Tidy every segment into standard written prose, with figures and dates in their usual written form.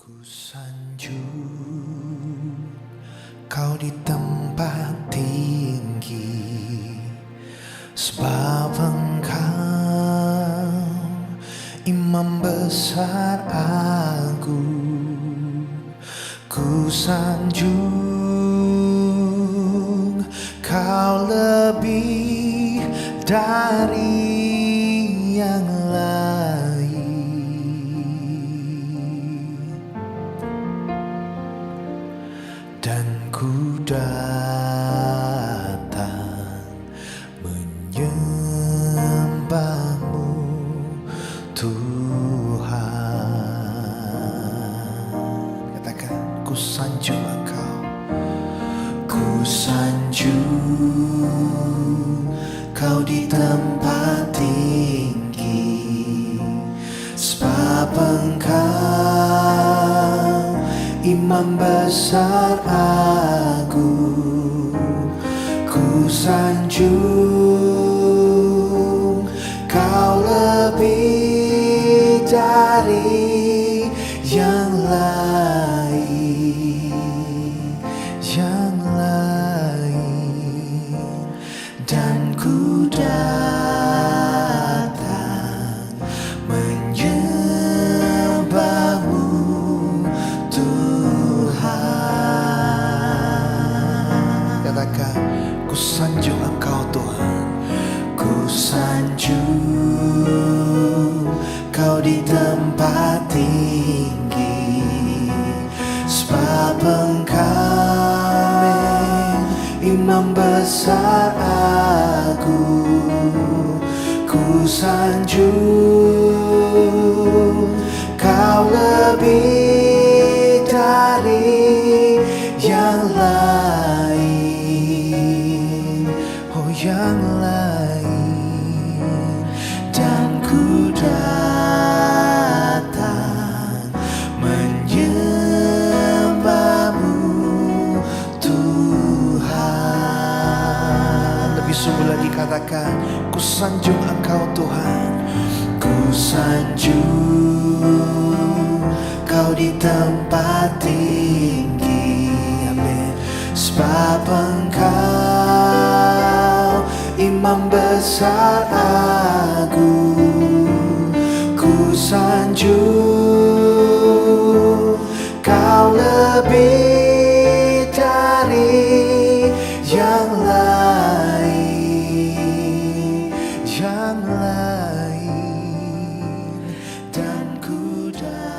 Ku sanjung kau di tempat tinggi, sebab engkau imam besar agung. Ku sanjung kau lebih dari yang lain, dan ku datang menyembahmu Tuhan. Katakan, ku sanjung engkau. Ku sanjung kau di tempat tinggi, sebab engkau imam besar agung. Ku sanjung kau lebih dari yang lain, dan ku datang menyembahmu Tuhan. Katakan, ku sanjung engkau Tuhan. Ku sanjung kau di tempat tinggi, sebab engkau imam besar agung. Ku sanjung kau lebih dari yang lain, oh yang lain, dan ku datang menyembahmu Tuhan. Lebih sungguh lagi katakan, ku sanjung engkau Tuhan. Ku sanjung kau di tempat tinggi, amin, sebab engkau imam besar agung. Ku sanjung kau lebih dari yang lain, dan ku datang.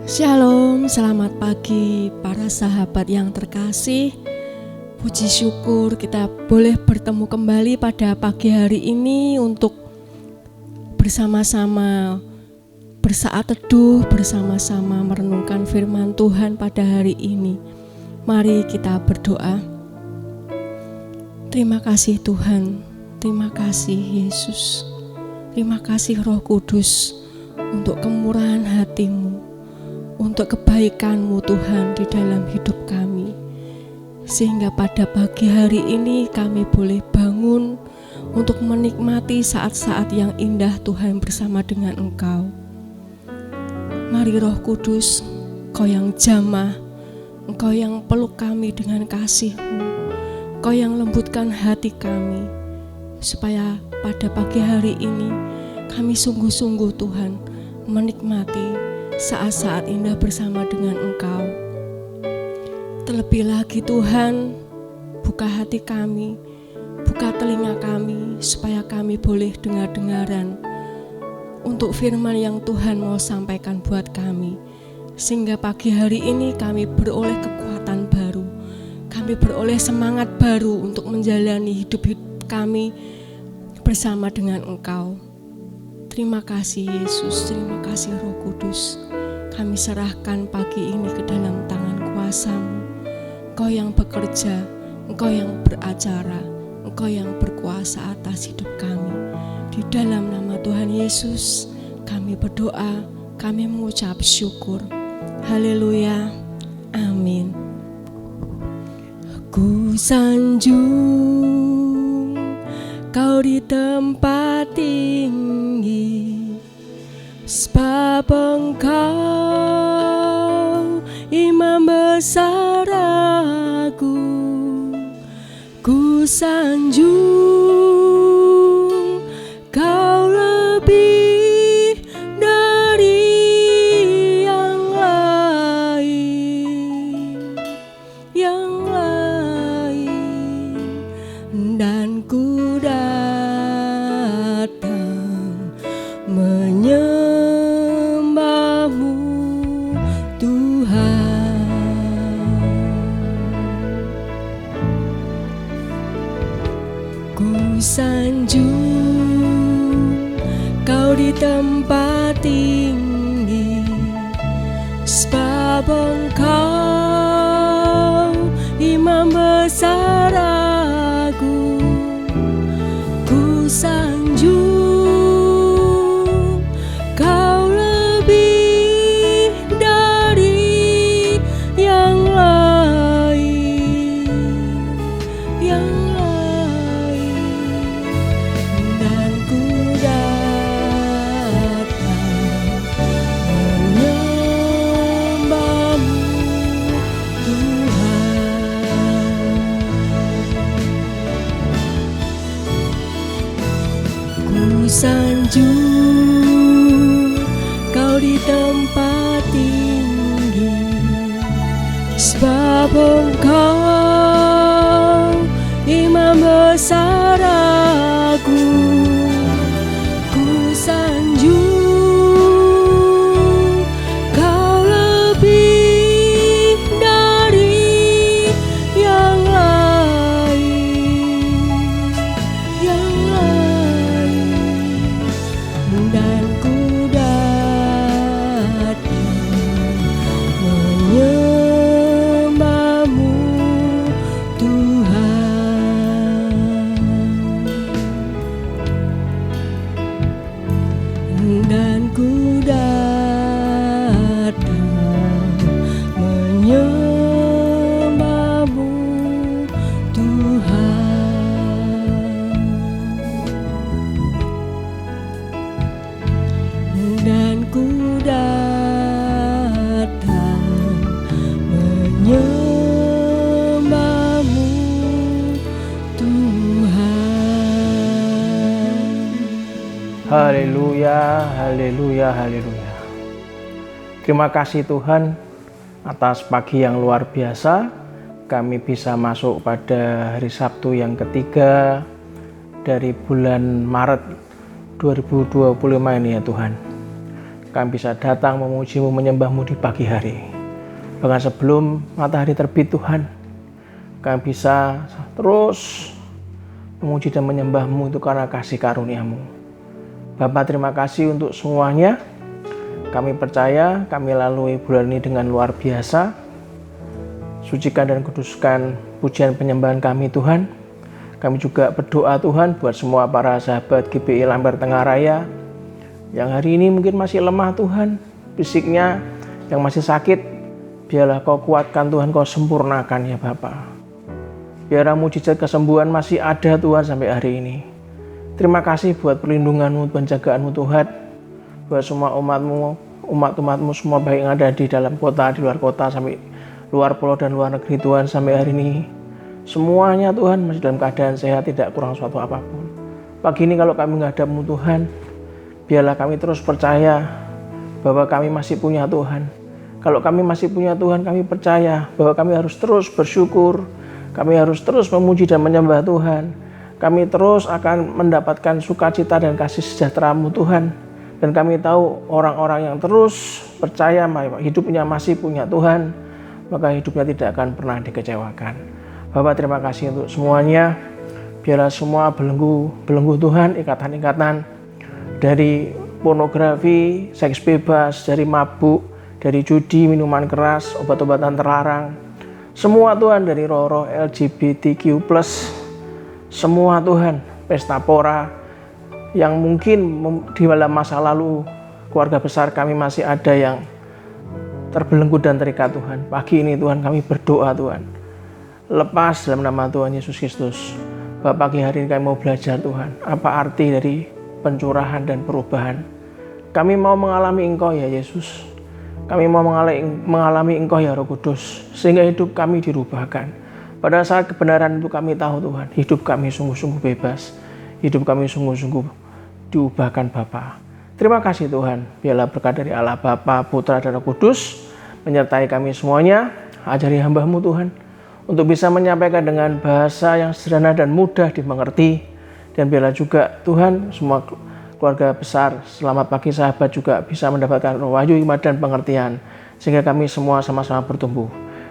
Shalom, selamat pagi para sahabat yang terkasih. Puji syukur kita boleh bertemu kembali pada pagi hari ini untuk bersama-sama bersaat teduh, bersama-sama merenungkan firman Tuhan pada hari ini. Mari kita berdoa. Terima kasih Tuhan, terima kasih Yesus, terima kasih Roh Kudus untuk kemurahan hati-Mu, untuk kebaikan-Mu Tuhan di dalam hidup kami. Sehingga pada pagi hari ini kami boleh bangun untuk menikmati saat-saat yang indah Tuhan bersama dengan Engkau. Mari Roh Kudus, Engkau yang jamah, Engkau yang peluk kami dengan kasih-Mu, Engkau yang lembutkan hati kami, supaya pada pagi hari ini kami sungguh-sungguh Tuhan menikmati saat-saat indah bersama dengan Engkau. Terlebih lagi Tuhan, buka hati kami, buka telinga kami, supaya kami boleh dengar-dengaran untuk firman yang Tuhan mau sampaikan buat kami. Sehingga pagi hari ini kami beroleh kekuatan baru, kami beroleh semangat baru untuk menjalani hidup kami bersama dengan Engkau. Terima kasih Yesus, terima kasih Roh Kudus. Kami serahkan pagi ini ke dalam tangan kuasa-Mu. Engkau yang bekerja, Engkau yang beracara, Engkau yang berkuasa atas hidup kami. Di dalam nama Tuhan Yesus kami berdoa, kami mengucap syukur. Haleluya, amin. Ku sanjung Kau di tempat tinggi, sebab Engkau Imam besar aku. Ku sanjung Kau lebih dari yang lain, dan ku datang menyembah-Mu Tuhan. Ku sanjung Kau di tempat tinggi, sebab Engkau Imam besar aku. Ku sanjung Kau lebih dari yang lain, dan ku datang menyembah-Mu Tuhan. Ku sanjung Kau di tempat tinggi, sebab Engkau Imam besar aku. Ku sanjung Kau lebih dari yang lain, dan ku datang menyembah-Mu Tuhan. Dan ku datang menyembah-Mu Tuhan. Dan ku datang menyembah-Mu Tuhan. Haleluya, haleluya, haleluya. Terima kasih Tuhan atas pagi yang luar biasa. Kami bisa masuk pada hari Sabtu yang ketiga dari bulan Maret 2025 ini ya Tuhan. kami bisa datang memuji-Mu, menyembah-Mu di pagi hari. Bahkan sebelum matahari terbit Tuhan, kami bisa terus memuji dan menyembah-Mu itu karena kasih karunia-Mu. Bapa, terima kasih untuk semuanya. Kami percaya kami lalui bulan ini dengan luar biasa. Sucikan dan kuduskan pujian penyembahan kami Tuhan. Kami juga berdoa Tuhan buat semua para sahabat GBI Lamber Tengah Raya yang hari ini mungkin masih lemah Tuhan, fisiknya yang masih sakit, biarlah Kau kuatkan Tuhan, Kau sempurnakan ya Bapa. Biarlah mujizat kesembuhan masih ada Tuhan sampai hari ini. Terima kasih buat perlindungan-Mu, penjagaan-Mu Tuhan, buat semua umat-umat-Mu semua baik yang ada di dalam kota, di luar kota, sampai luar pulau dan luar negeri Tuhan sampai hari ini. Semuanya Tuhan masih dalam keadaan sehat, tidak kurang suatu apapun. Pagi ini kalau kami menghadap-Mu Tuhan, biarlah kami terus percaya bahwa kami masih punya Tuhan. Kalau kami masih punya Tuhan, kami percaya bahwa kami harus terus bersyukur, kami harus terus memuji dan menyembah Tuhan. Kami terus akan mendapatkan sukacita dan kasih sejahtera-Mu Tuhan. Dan kami tahu orang-orang yang terus percaya hidupnya masih punya Tuhan, maka hidupnya tidak akan pernah dikecewakan. Bapak, terima kasih untuk semuanya. Biarlah semua belenggu Tuhan, ikatan-ikatan dari pornografi, seks bebas, dari mabuk, dari judi, minuman keras, obat-obatan terlarang, semua Tuhan, dari roh-roh LGBTQ+, semua Tuhan, pesta pora, yang mungkin di dalam masa lalu keluarga besar kami masih ada yang terbelenggu dan terikat Tuhan. Pagi ini Tuhan kami berdoa Tuhan, lepas dalam nama Tuhan Yesus Kristus. Pagi hari ini kami mau belajar Tuhan, apa arti dari pencurahan dan perubahan. Kami mau mengalami Engkau ya Yesus. Kami mau mengalami Engkau ya Roh Kudus, sehingga hidup kami dirubahkan. Pada saat kebenaran itu kami tahu Tuhan, hidup kami sungguh-sungguh bebas. Hidup kami sungguh-sungguh diubahkan Bapa. Terima kasih Tuhan, biarlah berkat dari Allah Bapa, Putra dan Roh Kudus menyertai kami semuanya. Ajari hamba-Mu Tuhan untuk bisa menyampaikan dengan bahasa yang sederhana dan mudah dimengerti. Dan biarlah juga Tuhan semua keluarga besar Selamat Pagi Sahabat juga bisa mendapatkan roh wahyu, hikmat dan pengertian, sehingga kami semua sama-sama bertumbuh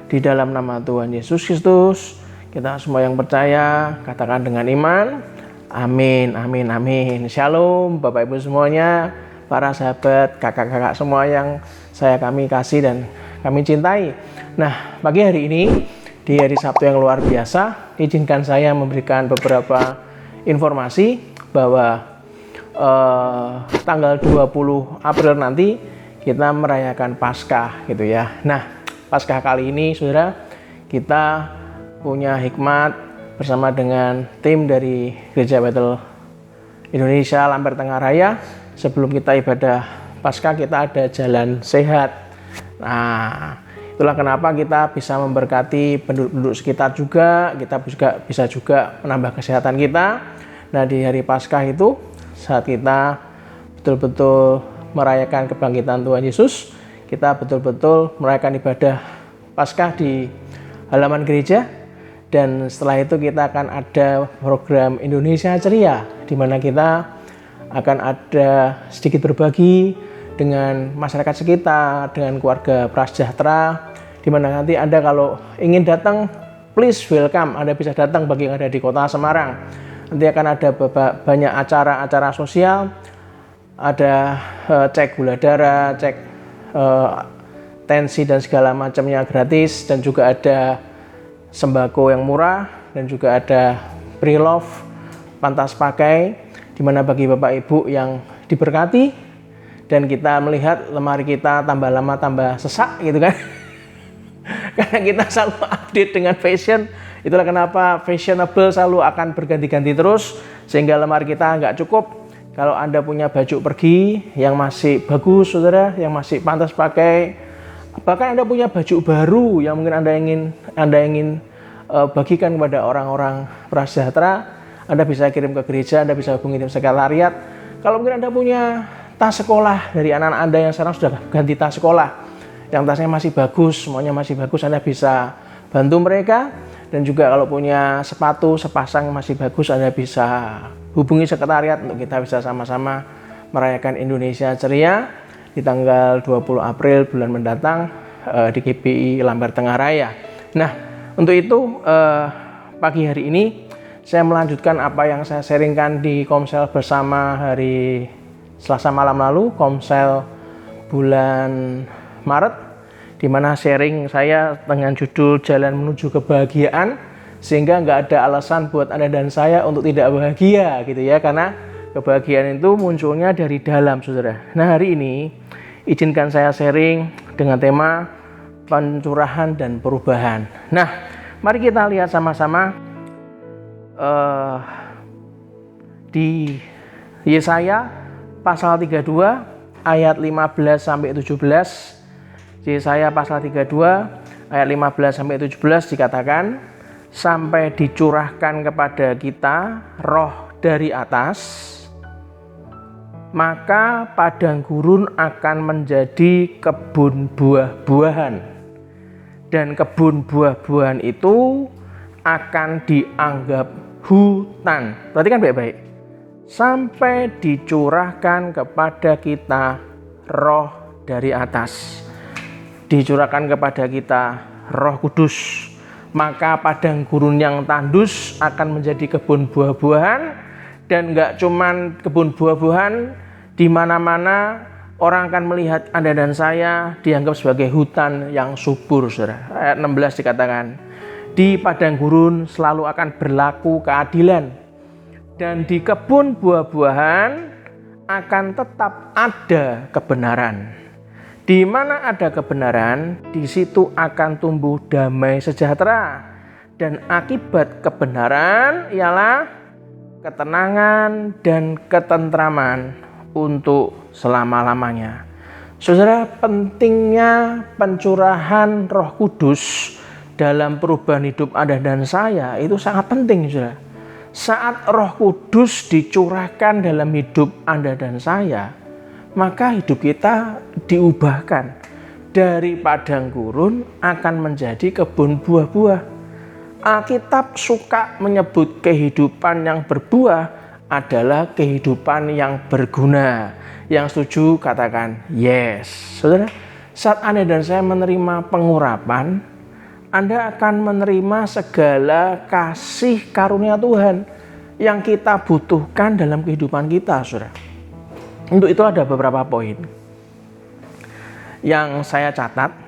di dalam nama Tuhan Yesus Kristus. Kita semua yang percaya katakan dengan iman, amin, amin, amin. Shalom Bapak Ibu semuanya, para sahabat, kakak-kakak semua yang kami kasih dan kami cintai. Nah, pagi hari ini di hari Sabtu yang luar biasa, izinkan saya memberikan beberapa informasi bahwa tanggal 20 April nanti kita merayakan Paskah gitu ya. Nah, Paskah kali ini Saudara, kita punya hikmat bersama dengan tim dari Gereja Bethel Indonesia Lamber Tengah Raya. Sebelum kita ibadah Paskah, kita ada jalan sehat. Nah, itulah kenapa kita bisa memberkati penduduk sekitar juga. Kita bisa juga menambah kesehatan kita. Nah, di hari Paskah itu saat kita betul-betul merayakan kebangkitan Tuhan Yesus, kita betul-betul merayakan ibadah Paskah di halaman gereja. Dan setelah itu kita akan ada program Indonesia Ceria, di mana kita akan ada sedikit berbagi dengan masyarakat sekitar, dengan keluarga prasejahtera, di mana nanti Anda kalau ingin datang, please welcome, Anda bisa datang bagi yang ada di kota Semarang. Nanti akan ada banyak acara-acara sosial, ada cek gula darah, cek tensi dan segala macamnya gratis, dan juga ada sembako yang murah, dan juga ada pre-love, pantas pakai, di mana bagi Bapak Ibu yang diberkati, dan kita melihat lemari kita tambah lama tambah sesak gitu kan. Karena kita selalu update dengan fashion. Itulah kenapa fashionable selalu akan berganti-ganti terus, sehingga lemari kita nggak cukup. Kalau Anda punya baju pergi yang masih bagus Saudara, yang masih pantas pakai, bahkan Anda punya baju baru yang mungkin Anda ingin bagikan kepada orang-orang prasejahtera, Anda bisa kirim ke gereja, Anda bisa hubungi tim sekretariat. Kalau mungkin Anda punya tas sekolah dari anak-anak Anda yang sekarang sudah ganti tas sekolah, yang tasnya masih bagus, semuanya masih bagus, Anda bisa bantu mereka. Dan juga kalau punya sepatu sepasang masih bagus, Anda bisa hubungi sekretariat untuk kita bisa sama-sama merayakan Indonesia Ceria. di tanggal 20 April bulan mendatang di GPI Lambar Tengah Raya. Nah, untuk itu pagi hari ini saya melanjutkan apa yang saya sharingkan di Komsel bersama hari Selasa malam lalu, Komsel bulan Maret, di mana sharing saya dengan judul Jalan Menuju Kebahagiaan, sehingga nggak ada alasan buat Anda dan saya untuk tidak bahagia gitu ya, karena kebahagiaan itu munculnya dari dalam, saudara. Nah, hari ini izinkan saya sharing dengan tema pencurahan dan perubahan. Nah, mari kita lihat sama-sama di Yesaya pasal 32 ayat 15 sampai 17. Yesaya pasal 32 ayat 15 sampai 17 dikatakan, sampai dicurahkan kepada kita roh dari atas, maka padang gurun akan menjadi kebun buah-buahan, dan kebun buah-buahan itu akan dianggap hutan. Perhatikan baik-baik. Sampai dicurahkan kepada kita roh dari atas, dicurahkan kepada kita Roh Kudus, maka padang gurun yang tandus akan menjadi kebun buah-buahan. Dan nggak cuman kebun buah-buahan, di mana-mana orang akan melihat Anda dan saya dianggap sebagai hutan yang subur, saudara. Ayat 16 dikatakan, di padang gurun selalu akan berlaku keadilan, dan di kebun buah-buahan akan tetap ada kebenaran. Di mana ada kebenaran, di situ akan tumbuh damai sejahtera, dan akibat kebenaran ialah ketenangan dan ketentraman untuk selama-lamanya. Saudara, pentingnya pencurahan Roh Kudus dalam perubahan hidup Anda dan saya itu sangat penting, saudara. Saat Roh Kudus dicurahkan dalam hidup Anda dan saya, maka hidup kita diubahkan dari padang gurun akan menjadi kebun buah-buah. Alkitab suka menyebut kehidupan yang berbuah adalah kehidupan yang berguna. Yang setuju katakan yes. Saudara, saat Anda dan saya menerima pengurapan, Anda akan menerima segala kasih karunia Tuhan yang kita butuhkan dalam kehidupan kita, saudara. Untuk itu ada beberapa poin yang saya catat.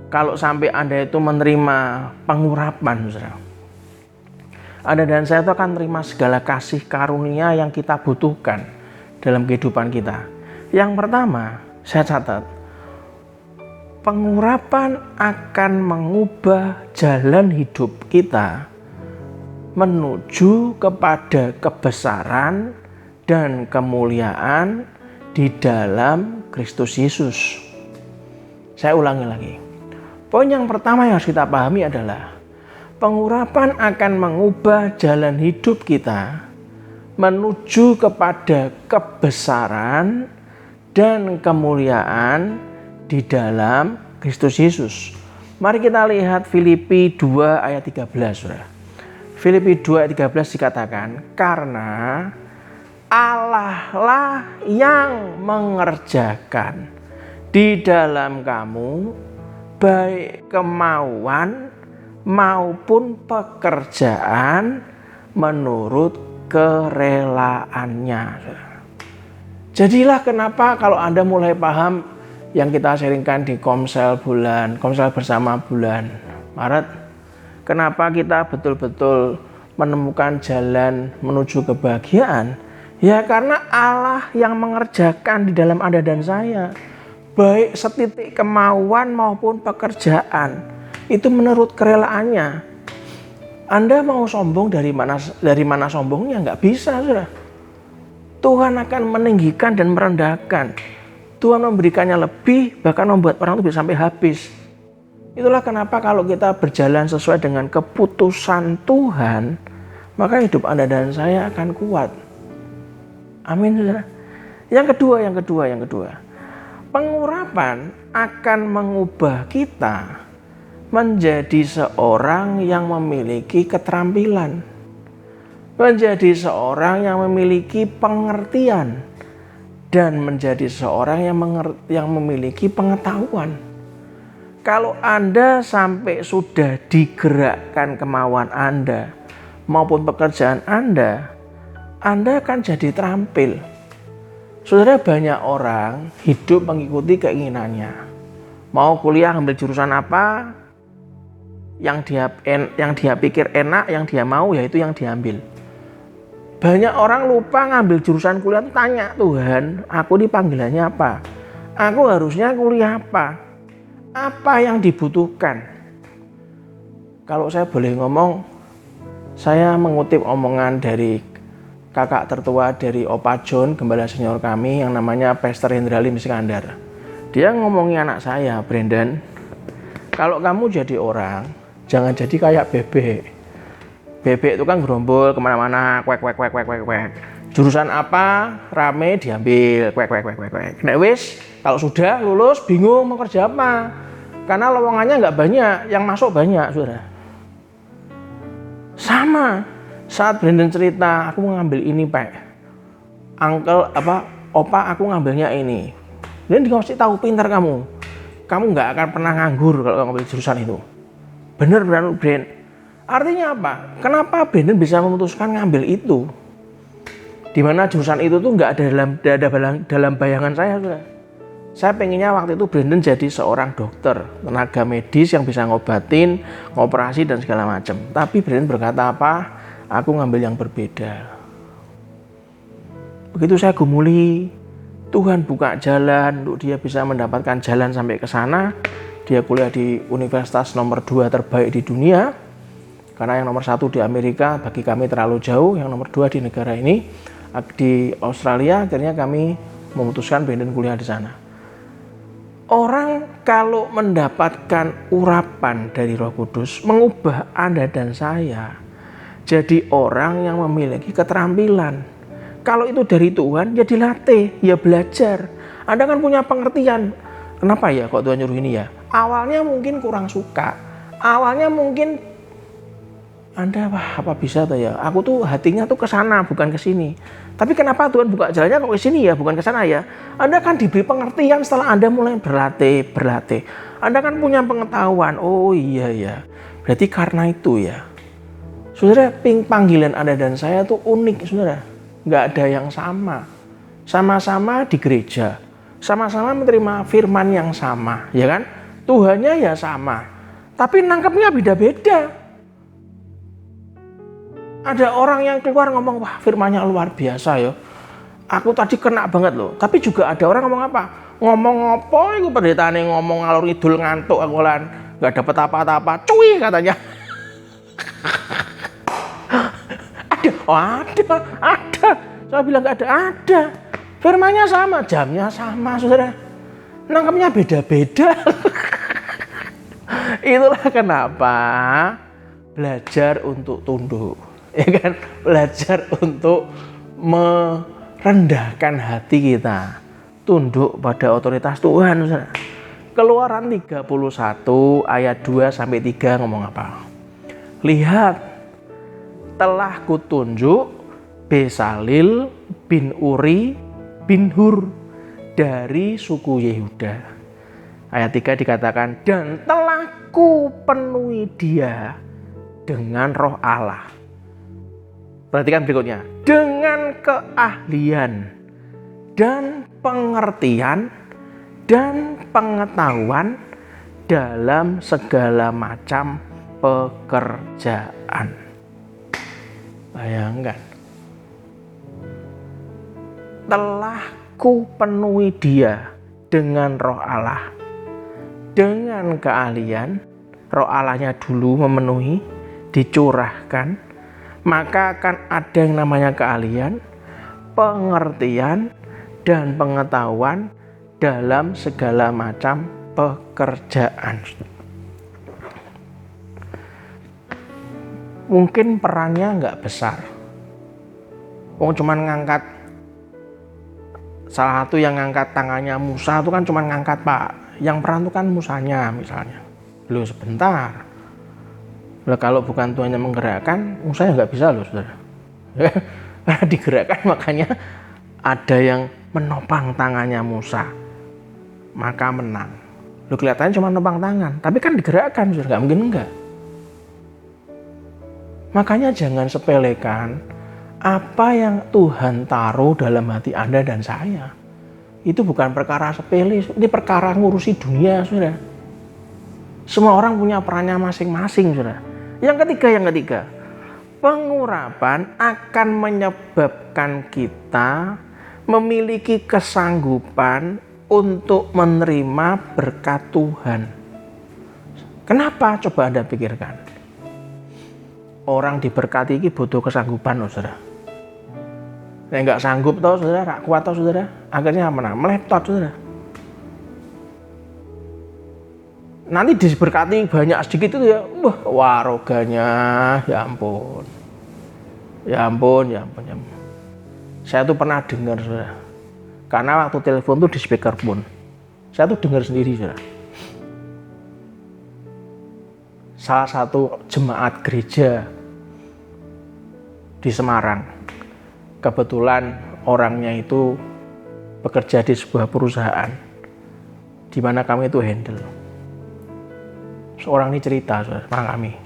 Kalau sampai Anda itu menerima pengurapan, saudara, Anda dan saya itu akan menerima segala kasih karunia yang kita butuhkan dalam kehidupan kita. Yang pertama, saya catat, pengurapan akan mengubah jalan hidup kita menuju kepada kebesaran dan kemuliaan di dalam Kristus Yesus. Saya ulangi lagi. Poin yang pertama yang harus kita pahami adalah pengurapan akan mengubah jalan hidup kita menuju kepada kebesaran dan kemuliaan di dalam Kristus Yesus. Mari kita lihat Filipi 2 ayat 13, saudara. Filipi 2 ayat 13 dikatakan, karena Allah lah yang mengerjakan di dalam kamu baik kemauan maupun pekerjaan menurut kerelaannya. Jadilah kenapa kalau Anda mulai paham yang kita sharingkan di Komsel bersama bulan Maret, kenapa kita betul-betul menemukan jalan menuju kebahagiaan? Ya karena Allah yang mengerjakan di dalam Anda dan saya, baik setitik kemauan maupun pekerjaan, itu menurut kerelaannya. Anda mau sombong dari mana sombongnya? Nggak bisa, saudara. Tuhan akan meninggikan dan merendahkan. Tuhan memberikannya lebih, bahkan membuat orang itu bisa sampai habis. Itulah kenapa kalau kita berjalan sesuai dengan keputusan Tuhan, maka hidup Anda dan saya akan kuat. Amin, saudara. Yang kedua. Pengurapan akan mengubah kita menjadi seorang yang memiliki keterampilan, menjadi seorang yang memiliki pengertian dan menjadi seorang yang memiliki pengetahuan. Kalau Anda sampai sudah digerakkan kemauan Anda maupun pekerjaan Anda akan jadi terampil. Saudara, banyak orang hidup mengikuti keinginannya. Mau kuliah ambil jurusan apa, yang dia pikir enak, yang dia mau, yaitu yang diambil. Banyak orang lupa ngambil jurusan kuliah itu tanya, Tuhan, aku dipanggilannya apa? Aku harusnya kuliah apa? Apa yang dibutuhkan? Kalau saya boleh ngomong, saya mengutip omongan dari kakak tertua dari Opa John, gembala senior kami yang namanya Pastor Hendralin Iskandar. Dia ngomongin anak saya, Brandon, kalau kamu jadi orang, jangan jadi kayak bebek. Bebek itu kan gerombol kemana-mana, kwek. Jurusan apa, rame diambil, kwek. Nek wis, kalau sudah lulus, bingung mau kerja apa. Karena lowongannya nggak banyak, yang masuk banyak, saudara. Sama, saat Brandon cerita, aku mau ngambil ini, Pak. Opa, aku ngambilnya ini. Dan dikasih tahu, pintar kamu nggak akan pernah nganggur kalau ngambil jurusan itu. Bener, Brandon. Artinya apa? Kenapa Brandon bisa memutuskan ngambil itu? Dimana jurusan itu tuh nggak ada dalam bayangan saya, saudara. Saya pengennya waktu itu Brandon jadi seorang dokter, tenaga medis yang bisa ngobatin, ngoperasi dan segala macam. Tapi Brandon berkata apa? Aku ngambil yang berbeda. Begitu saya gumuli, Tuhan buka jalan untuk dia bisa mendapatkan jalan sampai ke sana. Dia kuliah di universitas nomor 2 terbaik di dunia. Karena yang nomor 1 di Amerika bagi kami terlalu jauh, yang nomor 2 di negara ini, di Australia. Akhirnya kami memutuskan Brandon kuliah di sana. Orang kalau mendapatkan urapan dari Roh Kudus, mengubah Anda dan saya jadi orang yang memiliki keterampilan. Kalau itu dari Tuhan, ya dilatih, ya belajar. Anda kan punya pengertian. Kenapa ya kok Tuhan nyuruh ini ya? Awalnya mungkin kurang suka. Awalnya mungkin Anda, apa bisa tuh ya? Aku tuh hatinya tuh ke sana, bukan ke sini. Tapi kenapa Tuhan buka jalannya kok ke sini ya, bukan ke sana ya? Anda kan diberi pengertian setelah Anda mulai berlatih. Anda kan punya pengetahuan. Oh iya ya. Berarti karena itu ya. Saudara, panggilan Anda dan saya tuh unik, saudara. Nggak ada yang sama. Sama-sama di gereja. Sama-sama menerima firman yang sama, ya kan? Tuhannya ya sama. Tapi nangkepnya beda-beda. Ada orang yang keluar ngomong, wah firmannya luar biasa ya. Aku tadi kena banget loh. Tapi juga ada orang ngomong apa? Ngomong apa? Itu pendetane ngomong ngalor ngidul ngantuk aku lan. Gak dapet apa-apa. Cuy katanya. Ada. Saya bilang gak ada. Firmannya sama, jamnya sama, saudara. Nangkepnya beda-beda. Itulah kenapa belajar untuk tunduk. Ya kan, belajar untuk merendahkan hati kita, tunduk pada otoritas Tuhan. Keluaran 31 ayat 2 sampai 3 ngomong apa? Lihat, telah kutunjuk Besalil bin Uri bin Hur dari suku Yehuda. Ayat 3 dikatakan, dan telah kupenuhi dia dengan roh Allah. Perhatikan berikutnya. Dengan keahlian dan pengertian dan pengetahuan dalam segala macam pekerjaan. Bayangkan. Telah kupenuhi dia dengan roh Allah. Dengan keahlian, roh Allahnya dulu memenuhi, dicurahkan. Maka akan ada yang namanya keahlian, pengertian, dan pengetahuan dalam segala macam pekerjaan. Mungkin perannya nggak besar. Cuman ngangkat, salah satu yang ngangkat tangannya Musa itu kan cuman ngangkat Pak. Yang peran itu kan Musanya misalnya. Belum sebentar. Nah, kalau bukan Tuhan yang menggerakkan, saya nggak bisa loh, saudara. Karena digerakkan makanya ada yang menopang tangannya Musa, maka menang. Lu kelihatannya cuma nopang tangan, tapi kan digerakkan, nggak mungkin enggak. Makanya jangan sepelekan apa yang Tuhan taruh dalam hati Anda dan saya. Itu bukan perkara sepele, ini perkara ngurusi dunia, saudara. Semua orang punya perannya masing-masing, saudara. Yang ketiga, pengurapan akan menyebabkan kita memiliki kesanggupan untuk menerima berkat Tuhan. Kenapa? Coba Anda pikirkan. Orang diberkati ini butuh kesanggupan, loh, saudara. Yang nggak sanggup, toh, saudara, nggak kuat, toh, saudara. Akhirnya mana? Meletot, saudara. Nanti diberkati banyak sedikit itu ya, wah aroganya, ya ampun. Saya tuh pernah dengar, saudara. Karena waktu telepon tuh di speakerphone. Saya tuh dengar sendiri, saudara. Salah satu jemaat gereja di Semarang. Kebetulan orangnya itu bekerja di sebuah perusahaan di mana kami itu handle. Seorang ini cerita, saudara, sama kami.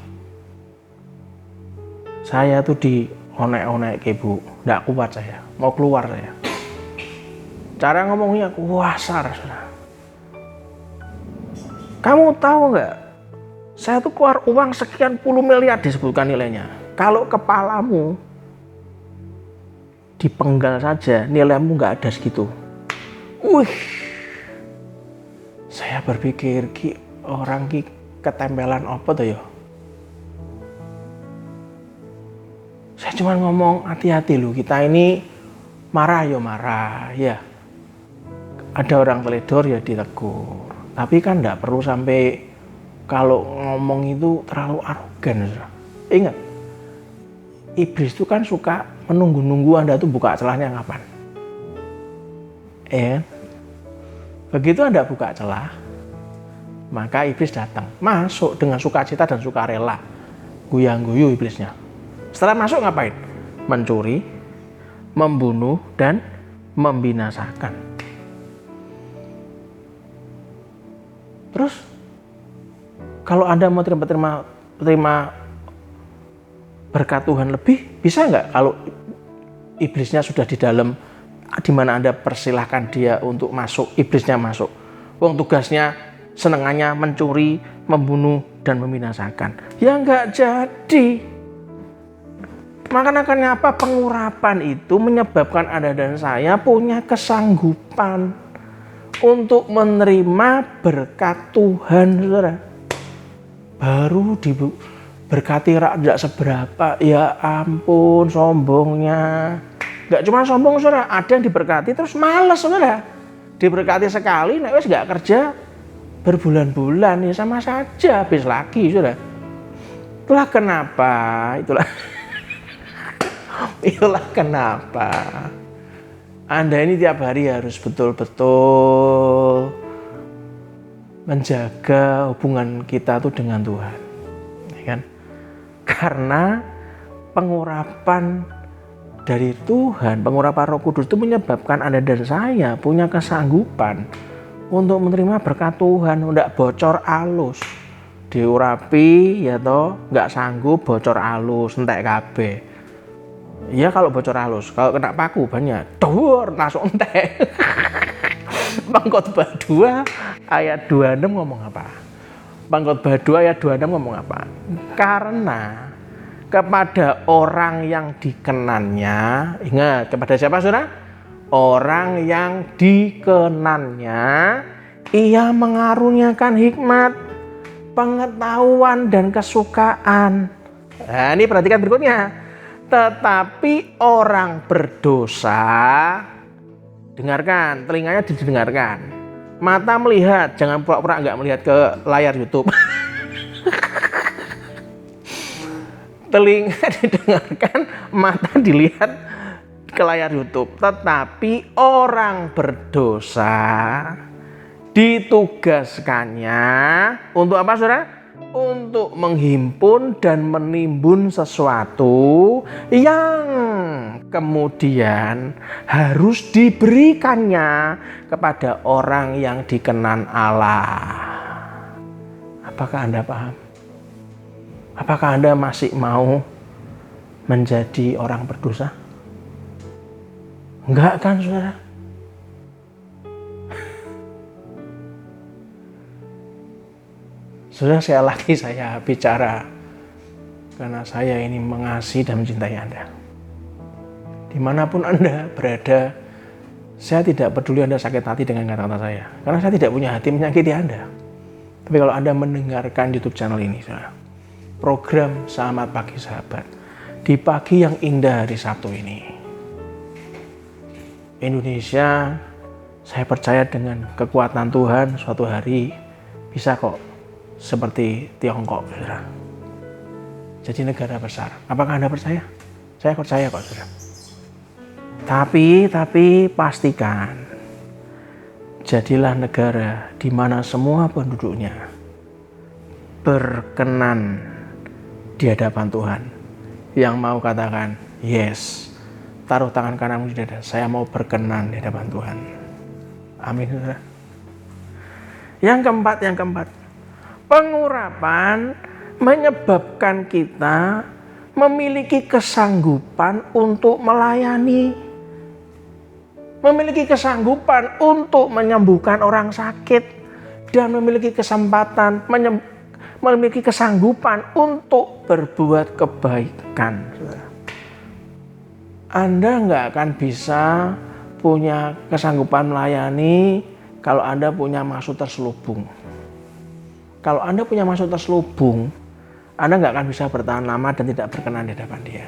Saya tuh di onek-onek ke Bu, nggak kuat saya, mau keluar saya. Cara ngomongnya kasar, saudara. Kamu tahu nggak? Saya tuh keluar uang sekian puluh miliar disebutkan nilainya. Kalau kepalamu dipenggal saja, nilaimu nggak ada segitu. Saya berpikir, orang ketempelan apa tuh ya? Saya cuma ngomong hati-hati loh, kita ini marah ya. Ada orang teledor ya ditegur. Tapi kan nggak perlu sampai kalau ngomong itu terlalu arogan. Ingat, iblis itu kan suka menunggu-nunggu Anda tuh buka celahnya kapan. Begitu Anda buka celah, maka iblis datang, masuk dengan sukacita dan sukarela, guyang-guyu iblisnya. Setelah masuk ngapain? Mencuri, membunuh, dan membinasakan. Terus, kalau Anda mau terima berkat Tuhan lebih, bisa nggak kalau iblisnya sudah di dalam, di mana Anda persilahkan dia untuk masuk, iblisnya masuk. Wong tugasnya, senengannya mencuri, membunuh, dan membinasakan. Ya nggak jadi. Makanya apa? Pengurapan itu menyebabkan Anda dan saya punya kesanggupan untuk menerima berkat Tuhan, saudara. Baru diberkati tidak seberapa, ya ampun sombongnya. Gak cuma sombong, saudara, ada yang diberkati terus males, saudara. Diberkati sekali, wes gak kerja berbulan-bulan, ya sama saja, habis lagi, saudara. Itulah kenapa Anda ini tiap hari harus betul-betul menjaga hubungan kita tuh dengan Tuhan, ya kan? Karena pengurapan dari Tuhan, pengurapan Roh Kudus itu menyebabkan Anda dan saya punya kesanggupan untuk menerima berkat Tuhan, tidak bocor alus, diurapi ya toh, nggak sanggup bocor alus, entek kabeh. Ya kalau bocor halus, kalau kena paku banyak, langsung entek. Pengkhotbah 2 ayat 26 ngomong apa? Pengkhotbah 2 ayat 26 ngomong apa? Karena kepada orang yang dikenannya, ingat kepada siapa, saudara? Orang yang dikenannya, ia mengaruniakan hikmat, pengetahuan dan kesukaan. Nah, ini perhatikan berikutnya. Tetapi orang berdosa, dengarkan, telinganya didengarkan, mata melihat, jangan pura-pura nggak melihat ke layar YouTube. Telinga didengarkan, mata dilihat ke layar YouTube. Tetapi orang berdosa ditugaskannya untuk apa, saudara? untuk menghimpun dan menimbun sesuatu yang kemudian harus diberikannya kepada orang yang dikenan Allah. Apakah Anda paham? Apakah Anda masih mau menjadi orang berdosa? Enggak kan, saudara? Sudah saya bicara karena saya ini mengasihi dan mencintai Anda. Dimanapun Anda berada, saya tidak peduli Anda sakit hati dengan kata-kata saya, karena saya tidak punya hati menyakiti Anda. Tapi kalau Anda mendengarkan YouTube channel ini, saudara, program Selamat Pagi Sahabat, di pagi yang indah hari Sabtu ini, Indonesia, saya percaya dengan kekuatan Tuhan suatu hari bisa kok seperti Tiongkok, saudara. Jadi negara besar. Apakah Anda percaya? Saya percaya kok, saudara. Tapi pastikan jadilah negara di mana semua penduduknya berkenan di hadapan Tuhan. Yang mau katakan, yes, taruh tangan kananmu di dada, saya mau berkenan di hadapan Tuhan. Amin, saudara. Yang keempat, pengurapan menyebabkan kita memiliki kesanggupan untuk melayani, memiliki kesanggupan untuk menyembuhkan orang sakit, dan memiliki kesempatan, memiliki kesanggupan untuk berbuat kebaikan. Anda nggak akan bisa punya kesanggupan melayani kalau Anda punya maksud terselubung. Kalau Anda punya maksud terselubung, Anda nggak akan bisa bertahan lama dan tidak berkenan di hadapan Dia.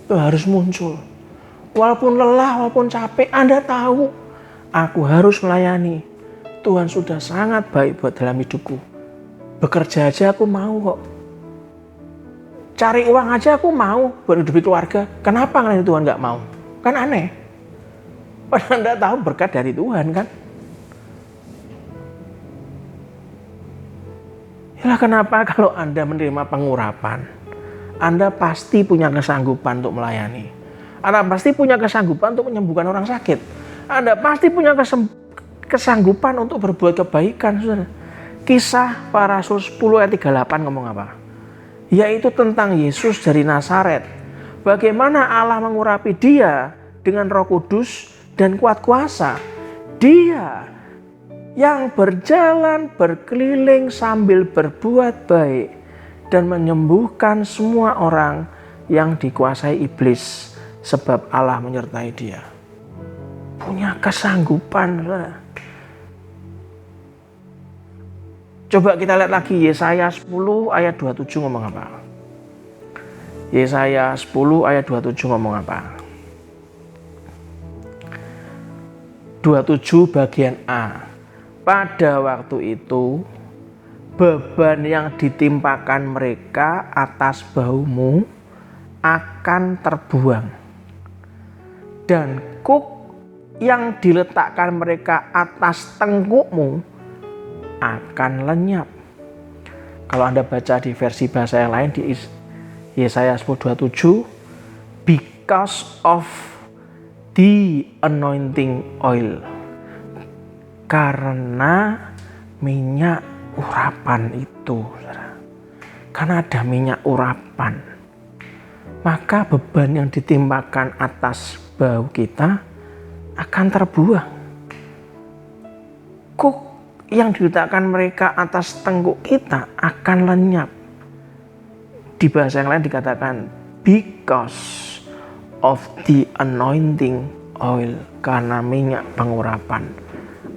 Itu harus muncul. Walaupun lelah, walaupun capek, Anda tahu, aku harus melayani. Tuhan sudah sangat baik buat dalam hidupku. Bekerja aja aku mau kok. Cari uang aja aku mau buat hidupi keluarga. Kenapa Tuhan nggak mau? Kan aneh. Padahal Anda tahu berkat dari Tuhan kan. Itulah kenapa kalau Anda menerima pengurapan, Anda pasti punya kesanggupan untuk melayani. Anda pasti punya kesanggupan untuk menyembuhkan orang sakit. Anda pasti punya kesanggupan untuk berbuat kebaikan. Saudara. Kisah para Rasul 10 ayat 38 ngomong apa? Yaitu tentang Yesus dari Nazaret. Bagaimana Allah mengurapi dia dengan Roh Kudus dan kuat kuasa. Dia yang berjalan berkeliling sambil berbuat baik dan menyembuhkan semua orang yang dikuasai iblis, sebab Allah menyertai dia. Punya kesanggupan. Coba kita lihat lagi Yesaya 10 ayat 27 ngomong apa? Yesaya 10 ayat 27 ngomong apa? 27 bagian A. Pada waktu itu, beban yang ditimpakan mereka atas bahumu akan terbuang. Dan kuk yang diletakkan mereka atas tengkukmu akan lenyap. Kalau Anda baca di versi bahasa yang lain di Yesaya 10:27, because of the anointing oil. Karena minyak urapan itu, saudara. Karena ada minyak urapan, maka beban yang ditimpakan atas bahu kita akan terbuang. Kuk yang diletakkan mereka atas tengkuk kita akan lenyap. Di bahasa yang lain dikatakan because of the anointing oil, karena minyak pengurapan.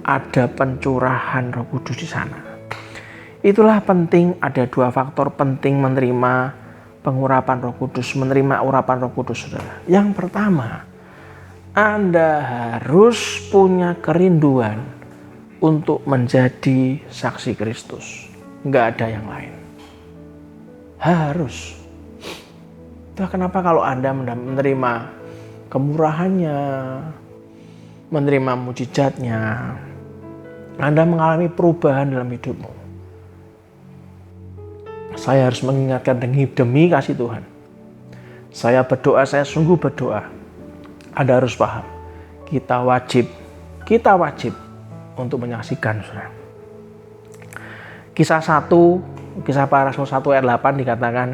Ada pencurahan Roh Kudus di sana. Itulah penting, ada dua faktor penting menerima pengurapan Roh Kudus, menerima urapan Roh Kudus, saudara. Yang pertama, Anda harus punya kerinduan untuk menjadi saksi Kristus. Nggak ada yang lain. Harus. Itulah kenapa kalau Anda menerima kemurahannya, menerima mujizatnya, Anda mengalami perubahan dalam hidupmu. saya harus mengingatkan demi kasih Tuhan. Saya berdoa, saya sungguh berdoa. Anda harus paham, kita wajib untuk menyaksikan. Saudara. Kisah para Rasul 1 ayat 8 dikatakan,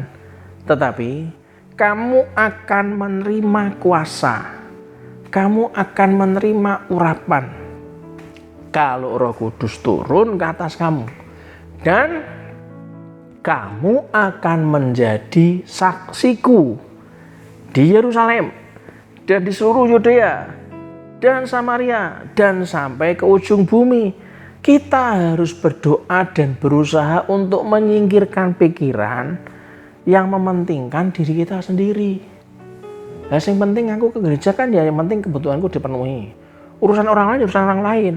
tetapi kamu akan menerima kuasa, kamu akan menerima urapan kalau Roh Kudus turun ke atas kamu, dan kamu akan menjadi saksiku di Yerusalem dan di seluruh Yudea dan Samaria dan sampai ke ujung bumi. Kita harus berdoa dan berusaha untuk menyingkirkan pikiran yang mementingkan diri kita sendiri. Nah, yang penting aku ke gereja kan ya, yang penting kebutuhanku dipenuhi. Urusan orang lain, urusan orang lain.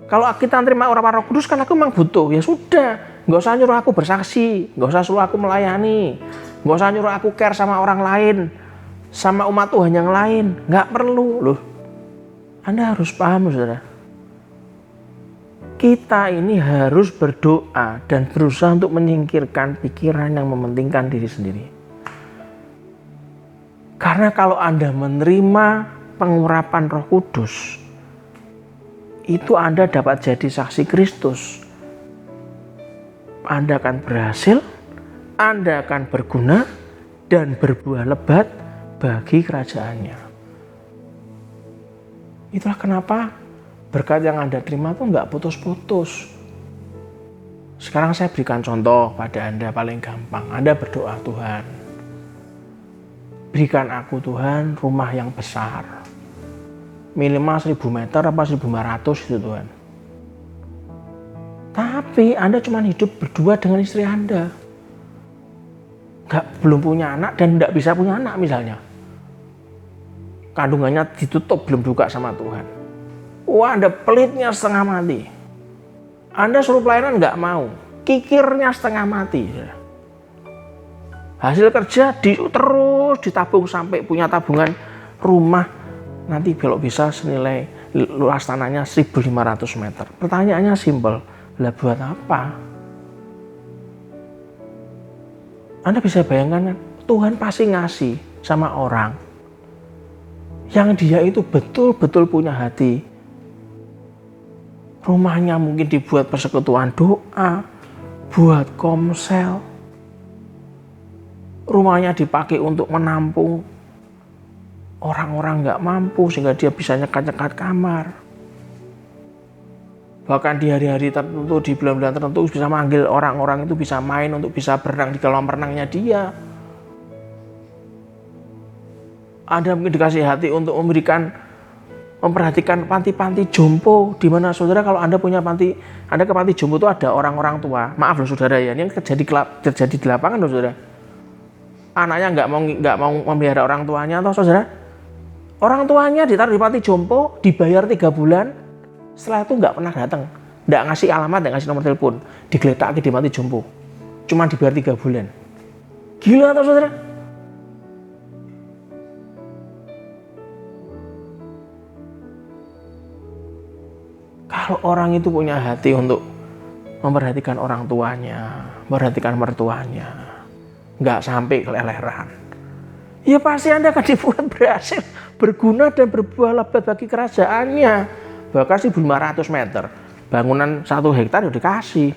Kalau kita terima urapan Roh Kudus kan aku memang butuh, ya sudah. Nggak usah nyuruh aku bersaksi, nggak usah suruh aku melayani, nggak usah nyuruh aku care sama orang lain, sama umat Tuhan yang lain. Nggak perlu loh. Anda harus paham, saudara. Kita ini harus berdoa dan berusaha untuk menyingkirkan pikiran yang mementingkan diri sendiri. Karena kalau Anda menerima pengurapan Roh Kudus, itu Anda dapat jadi saksi Kristus. Anda akan berhasil, Anda akan berguna dan berbuah lebat bagi kerajaannya. Itulah kenapa berkat yang Anda terima itu nggak putus-putus. Sekarang saya berikan contoh pada Anda paling gampang. Anda berdoa, Tuhan, berikan aku Tuhan rumah yang besar. Minimal 1000 meter apa 1500 itu Tuhan. Tapi Anda cuma hidup berdua dengan istri Anda. Belum punya anak dan nggak bisa punya anak misalnya. Kandungannya ditutup, belum buka sama Tuhan. Wah, Anda pelitnya setengah mati. Anda suruh pelayanan nggak mau, kikirnya setengah mati. Hasil kerja terus ditabung sampai punya tabungan rumah. Nanti kalau bisa senilai luas tanahnya 1.500 meter. Pertanyaannya simpel, lah buat apa? Anda bisa bayangkan kan? Tuhan pasti ngasih sama orang yang dia itu betul-betul punya hati. Rumahnya mungkin dibuat persekutuan doa, buat komsel. Rumahnya dipakai untuk menampung orang-orang nggak mampu sehingga dia bisa nyekat-nyekat kamar. Bahkan di hari-hari tertentu, di bulan-bulan tertentu bisa manggil orang-orang itu bisa main untuk bisa berenang di kolam renangnya dia. Anda mungkin dikasih hati untuk memperhatikan panti-panti jompo, di mana saudara kalau Anda punya panti, Anda ke panti jompo itu ada orang-orang tua. Maaf loh saudara ya, ini yang terjadi di lapangan loh saudara. Anaknya nggak mau memelihara orang tuanya, atau saudara, orang tuanya ditaruh di panti jompo, dibayar 3 bulan, setelah itu nggak pernah datang, nggak ngasih alamat, nggak ngasih nomor telepon, digeletak di panti jompo, cuma dibayar 3 bulan. Gila atau saudara? Kalau orang itu punya hati untuk memperhatikan orang tuanya, memperhatikan mertuanya, nggak sampai keleleran, ya pasti Anda akan dibuat berhasil, berguna dan berbuah lebat bagi kerajaannya. Bahkan 1.500 meter, bangunan 1 hektar udah dikasih.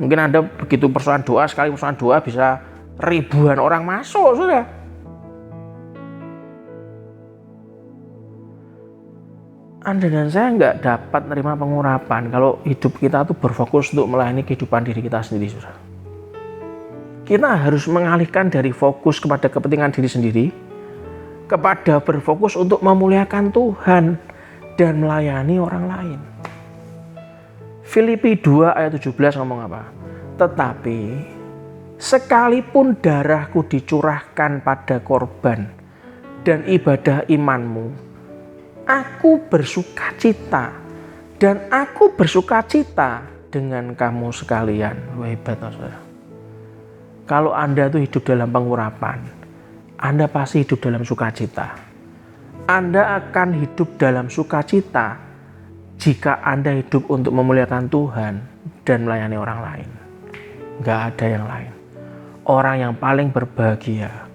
Mungkin Anda begitu persoalan doa, sekali persoalan doa bisa ribuan orang masuk, sudah. Anda dan saya nggak dapat menerima pengurapan kalau hidup kita tuh berfokus untuk melayani kehidupan diri kita sendiri, saudara. Kita harus mengalihkan dari fokus kepada kepentingan diri sendiri kepada berfokus untuk memuliakan Tuhan dan melayani orang lain. Filipi 2 ayat 17 ngomong apa? Tetapi sekalipun darahku dicurahkan pada korban dan ibadah imanmu, aku bersukacita dan aku bersukacita dengan kamu sekalian. Wah, hebat, saudara. Kalau Anda tuh hidup dalam pengurapan, Anda pasti hidup dalam sukacita. Anda akan hidup dalam sukacita jika Anda hidup untuk memuliakan Tuhan dan melayani orang lain. Gak ada yang lain. orang yang paling berbahagia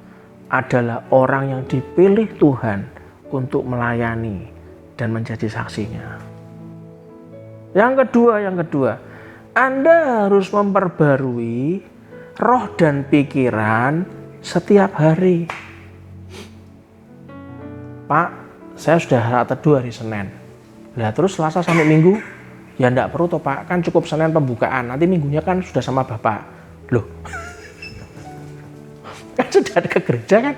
adalah orang yang dipilih Tuhan untuk melayani dan menjadi saksinya. Yang kedua, Anda harus memperbarui roh dan pikiran setiap hari. Pak, saya sudah saat teduh hari Senin. Lah terus Selasa sampai Minggu? Ya enggak perlu toh Pak, kan cukup Senin pembukaan. Nanti Minggunya kan sudah sama Bapak. Loh. Kan sudah ada ke gereja kan?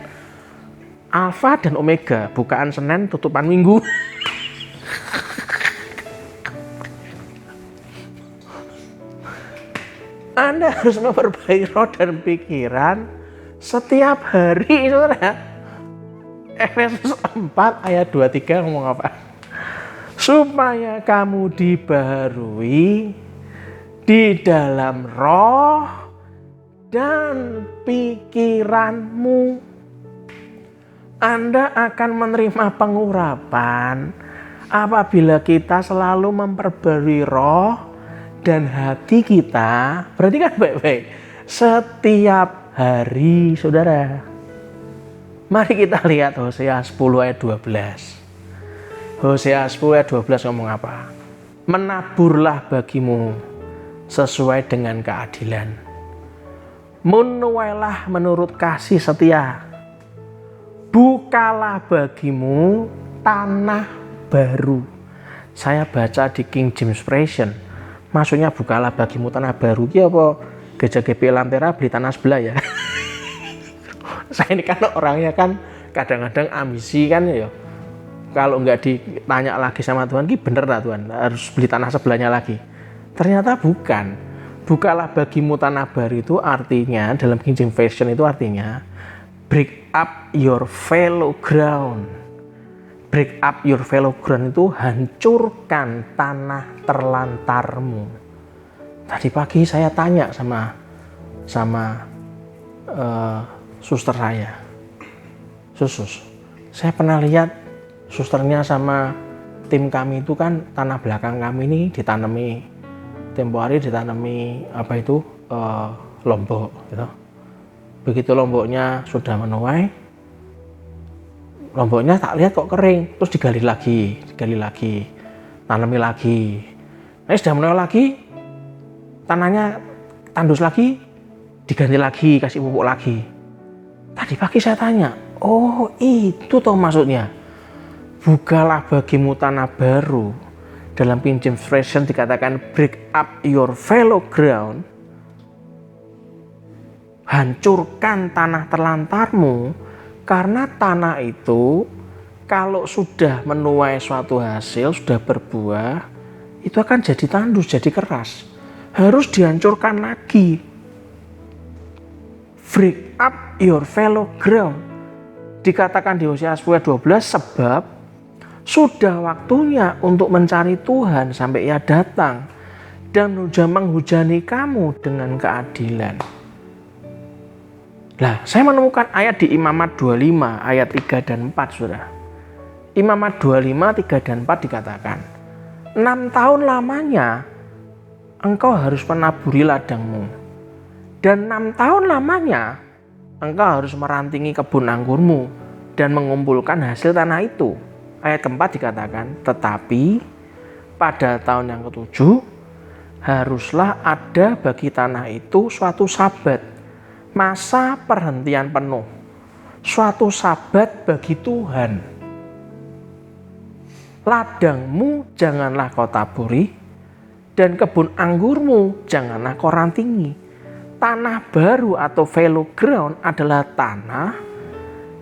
Alfa dan Omega, bukaan Senin, tutupan Minggu. Anda harus memperbaiki roh dan pikiran setiap hari, saudara. Efesus 4 ayat 23 ngomong apa? Supaya kamu dibaharui di dalam roh dan pikiranmu. Anda akan menerima pengurapan apabila kita selalu memperbarui roh dan hati kita. Berarti kan baik-baik setiap hari, saudara. Mari kita lihat Hosea 10 ayat 12. Hosea 10 ayat 12 ngomong apa? Menaburlah bagimu sesuai dengan keadilan. Menuailah menurut kasih setia. Bukalah bagimu tanah baru. Saya baca di King James Version. Maksudnya bukalah bagimu tanah baru. Ini apa? Gereja GP Lantera beli tanah sebelah ya. Saya ini kan orangnya kan kadang-kadang ambisi kan ya. Kalau nggak ditanya lagi sama Tuhan, ini bener lah Tuhan, harus beli tanah sebelahnya lagi. Ternyata bukan. Bukalah bagimu tanah baru itu artinya, dalam King James Version itu artinya, break up your fallow ground. Break up your fallow ground itu hancurkan tanah terlantarmu. Tadi pagi saya tanya sama suster saya. Sus, saya pernah lihat susternya sama tim kami itu kan tanah belakang kami ini ditanami tempo hari ditanami lombok gitu. Begitu lomboknya sudah menuai, lomboknya tak lihat kok kering, terus digali lagi, tanami lagi. Nah, sudah menuai lagi, tanahnya tandus lagi, diganti lagi, kasih pupuk lagi. Tadi pagi saya tanya, oh itu toh maksudnya. Bukalah bagimu tanah baru. Dalam King James Version dikatakan break up your fallow ground. Hancurkan tanah terlantarmu, karena tanah itu kalau sudah menuai suatu hasil, sudah berbuah, itu akan jadi tandus, jadi keras. Harus dihancurkan lagi. Break up your fallow ground. Dikatakan di Hosea 10:12 sebab sudah waktunya untuk mencari Tuhan sampai Ia datang dan menghujani kamu dengan keadilan. Nah, saya menemukan ayat di Imamat 25 ayat 3 dan 4, Saudara. Imamat 25, 3 dan 4 dikatakan, 6 tahun lamanya engkau harus menaburi ladangmu, dan 6 tahun lamanya engkau harus merantingi kebun anggurmu dan mengumpulkan hasil tanah itu. Ayat keempat dikatakan, tetapi pada tahun yang ke-7 haruslah ada bagi tanah itu suatu sabat, masa perhentian penuh, suatu sabat bagi Tuhan. Ladangmu janganlah kau taburi, dan kebun anggurmu janganlah kau rantingi. Tanah baru atau fallow ground adalah tanah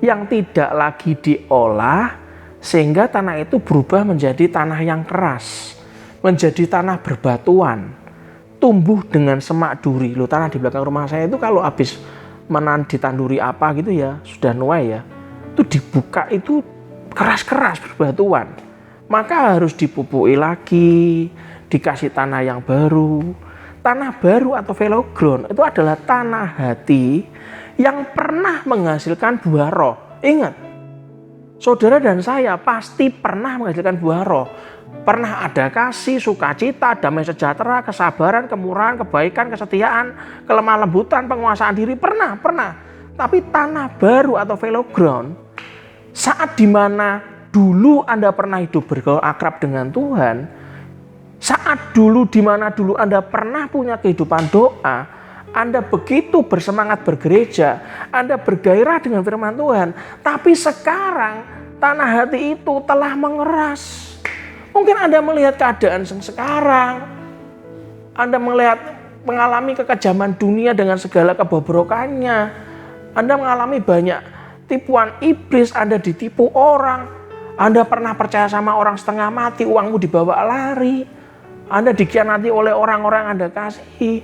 yang tidak lagi diolah, sehingga tanah itu berubah menjadi tanah yang keras, menjadi tanah berbatuan, tumbuh dengan semak duri. Loh, tanah di belakang rumah saya itu kalau habis ditanduri apa gitu ya, sudah nuai ya, itu dibuka itu keras-keras berbatuan. Maka harus dipupui lagi, dikasih tanah yang baru. Tanah baru atau fallow ground itu adalah tanah hati yang pernah menghasilkan buah roh. Ingat, saudara dan saya pasti pernah menghasilkan buah roh. Pernah ada kasih, sukacita, damai sejahtera, kesabaran, kemurahan, kebaikan, kesetiaan, kelemah lembutan, penguasaan diri. Pernah. Tapi tanah baru atau fallow ground, saat dimana dulu Anda pernah hidup bergaul akrab dengan Tuhan, saat dulu dimana dulu Anda pernah punya kehidupan doa, Anda begitu bersemangat bergereja, Anda bergairah dengan firman Tuhan, tapi sekarang tanah hati itu telah mengeras. Mungkin Anda melihat keadaan sekarang, Anda mengalami kekejaman dunia dengan segala kebobrokannya, Anda mengalami banyak tipuan iblis, Anda ditipu orang, Anda pernah percaya sama orang setengah mati, uangmu dibawa lari, Anda dikhianati oleh orang-orang yang Anda kasihi.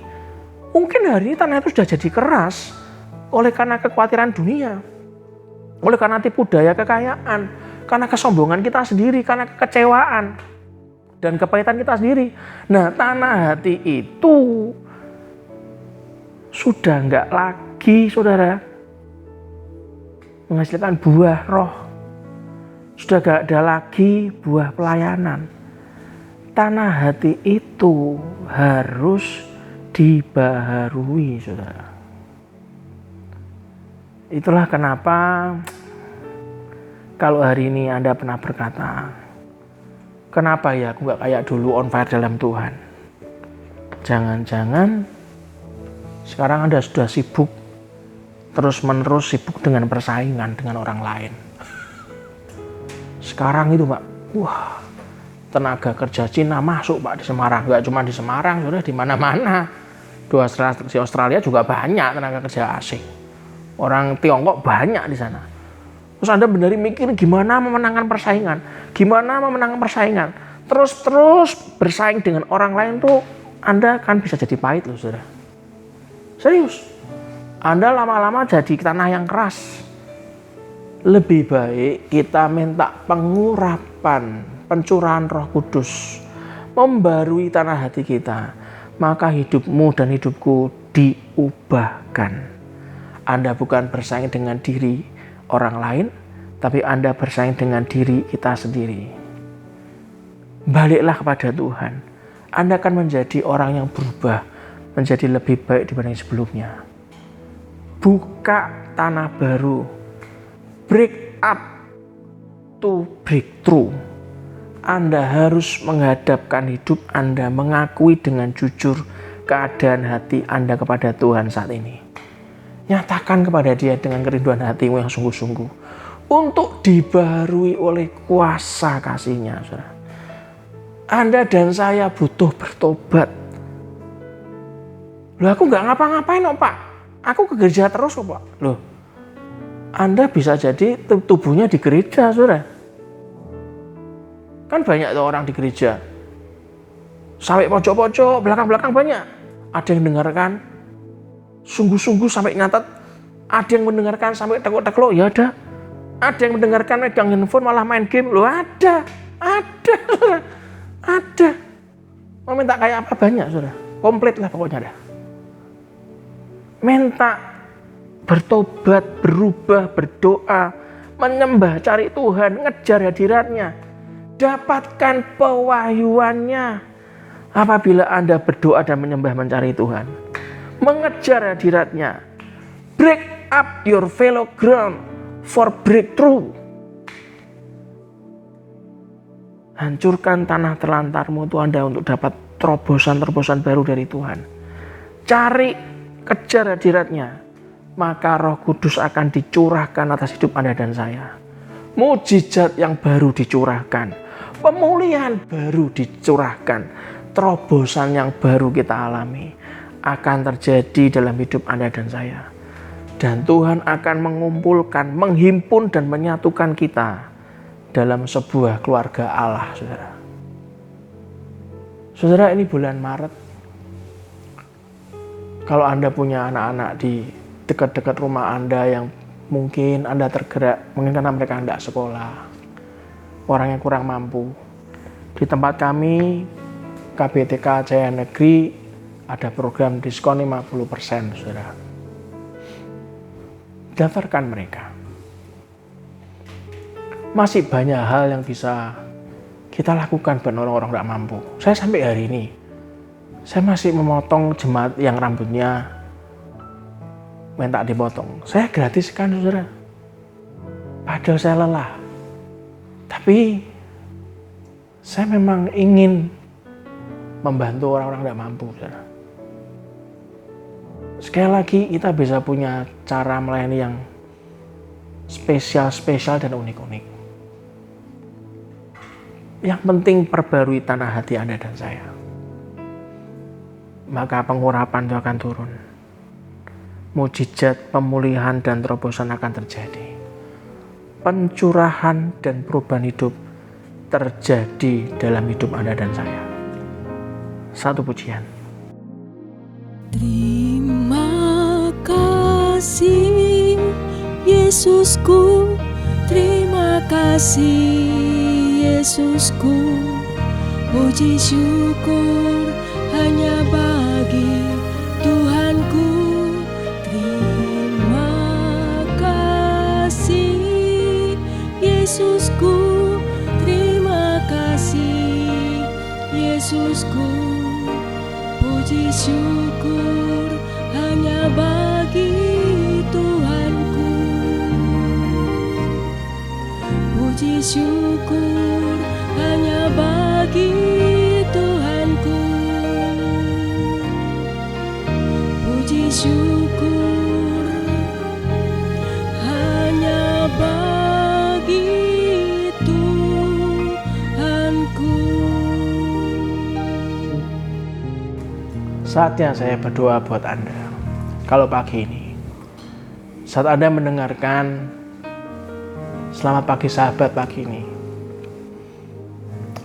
Mungkin hari ini tanah itu sudah jadi keras oleh karena kekhawatiran dunia, oleh karena tipu daya kekayaan, karena kesombongan kita sendiri, karena kekecewaan dan kepahitan kita sendiri. Nah, tanah hati itu sudah enggak lagi, saudara, menghasilkan buah roh. Sudah enggak ada lagi buah pelayanan. Tanah hati itu harus dibaharui, saudara. Itulah kenapa kalau hari ini Anda pernah berkata, kenapa ya aku gak kayak dulu on fire dalam Tuhan? Jangan-jangan sekarang Anda sudah sibuk, terus-menerus sibuk dengan persaingan dengan orang lain. Sekarang itu Pak, wah, tenaga kerja Cina masuk Pak di Semarang. Gak cuma di Semarang, sudah di mana-mana. Di Australia juga banyak tenaga kerja asing. Orang Tiongkok banyak di sana. Terus Anda benar mikir gimana memenangkan persaingan. Terus bersaing dengan orang lain tuh Anda kan bisa jadi pahit loh, saudara. Serius. Anda lama-lama jadi tanah yang keras. Lebih baik kita minta pengurapan, pencurahan Roh Kudus, membarui tanah hati kita, maka hidupmu dan hidupku diubahkan. Anda bukan bersaing dengan diri orang lain, tapi Anda bersaing dengan diri kita sendiri. Baliklah kepada Tuhan. Anda akan menjadi orang yang berubah, menjadi lebih baik dibanding sebelumnya. Buka tanah baru. Break up to breakthrough. Anda harus menghadapkan hidup Anda, mengakui dengan jujur keadaan hati Anda kepada Tuhan saat ini. Nyatakan kepada Dia dengan kerinduan hatimu yang sungguh-sungguh untuk dibaharui oleh kuasa kasih-Nya, saudara. Anda dan saya butuh bertobat. Loh, aku nggak ngapa-ngapain kok Pak. Aku ke gereja terus kok Pak. Loh, Anda bisa jadi tubuhnya di gereja, saudara. Kan banyak tuh orang di gereja. Sampai pojok-pojok, belakang-belakang banyak. Ada yang dengarkan sungguh-sungguh sampai nyatat. Ada yang mendengarkan sampai tekuk-tekuk, ya ada. Ada yang mendengarkan megang handphone malah main game. Loh, ada. Mau minta kayak apa banyak, saudara. Komplit lah pokoknya dah. Minta bertobat, berubah, berdoa, menyembah, cari Tuhan, ngejar hadiratnya, dapatkan pewahyuannya. Apabila Anda berdoa dan menyembah, mencari Tuhan, mengejar hadiratnya, break up your fallow ground for breakthrough. Hancurkan tanah terlantarmu itu Anda untuk dapat terobosan-terobosan baru dari Tuhan. Cari, kejar hadiratnya, maka Roh Kudus akan dicurahkan atas hidup Anda dan saya. Mujizat yang baru dicurahkan, pemulihan baru dicurahkan, terobosan yang baru kita alami akan terjadi dalam hidup Anda dan saya. Dan Tuhan akan mengumpulkan, menghimpun dan menyatukan kita dalam sebuah keluarga Allah, saudara. Saudara, ini bulan Maret. Kalau Anda punya anak-anak di dekat-dekat rumah Anda yang mungkin Anda tergerak, mungkin karena mereka tidak sekolah, orang yang kurang mampu. Di tempat kami, KBTK Jaya Negeri, ada program diskon 50%, saudara. Daftarkan mereka. Masih banyak hal yang bisa kita lakukan buat orang-orang tidak mampu. Saya sampai hari ini, saya masih memotong jemaat yang rambutnya minta dipotong. Saya gratiskan, saudara. Padahal saya lelah. Tapi saya memang ingin membantu orang-orang tidak mampu, saudara. Sekali lagi, kita bisa punya cara melayani yang spesial dan unik-unik. Yang penting perbarui tanah hati Anda dan saya. Maka pengurapan itu akan turun. Mujizat, pemulihan, dan terobosan akan terjadi. Pencurahan dan perubahan hidup terjadi dalam hidup Anda dan saya. Satu pujian. Terima kasih Yesusku, terima kasih Yesusku, puji syukur hanya bagi Tuhanku. Terima kasih Yesusku, terima kasih Yesusku, puji syukur hanya bagi Tuhanku. Puji syukur hanya bagi Tuhanku. Puji syukur hanya bagi Tuhanku. Saatnya saya berdoa buat Anda. Kalau pagi ini, saat Anda mendengarkan Selamat Pagi Sahabat pagi ini,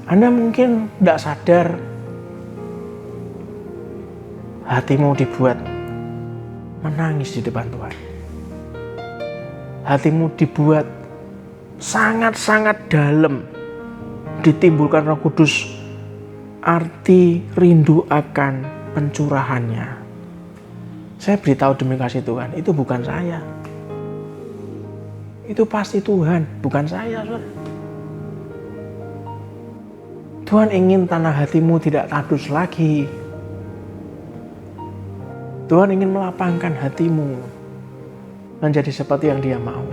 Anda mungkin tidak sadar hatimu dibuat menangis di depan Tuhan. Hatimu dibuat sangat-sangat dalam, ditimbulkan Roh Kudus arti rindu akan pencurahannya. Saya beritahu demi kasih Tuhan, itu bukan saya. Itu pasti Tuhan, bukan saya, saudara. Tuhan ingin tanah hatimu tidak tandus lagi. Tuhan ingin melapangkan hatimu menjadi seperti yang Dia mau.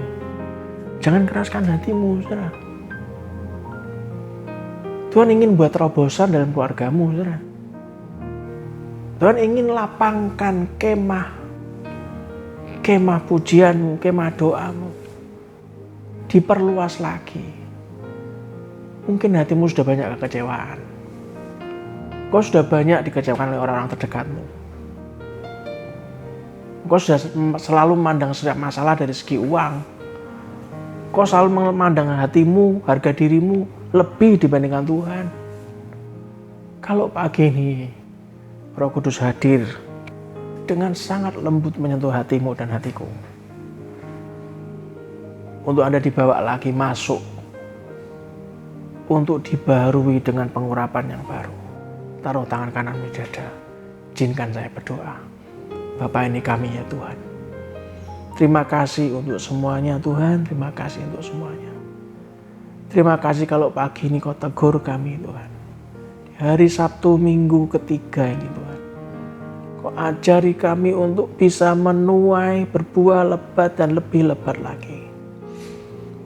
Jangan keraskan hatimu, saudara. Tuhan ingin buat terobosan dalam keluargamu, saudara. Tuhan ingin lapangkan kemah pujianmu, kemah doamu, diperluas lagi. Mungkin hatimu sudah banyak kekecewaan. Kau sudah banyak dikecewakan oleh orang-orang terdekatmu. Kau sudah selalu memandang setiap masalah dari segi uang. Kau selalu memandang hatimu, harga dirimu lebih dibandingkan Tuhan. Kalau pagi ini Roh Kudus hadir dengan sangat lembut menyentuh hatimu dan hatiku, untuk Anda dibawa lagi masuk, untuk dibarui dengan pengurapan yang baru. Taruh tangan kanan di dada. Izinkan saya berdoa. Bapa ini kami ya Tuhan. Terima kasih untuk semuanya Tuhan. Terima kasih untuk semuanya. Terima kasih kalau pagi ini Kau tegur kami Tuhan. Di hari Sabtu Minggu ketiga ini Tuhan. Kau ajari kami untuk bisa menuai, berbuah lebat dan lebih lebat lagi.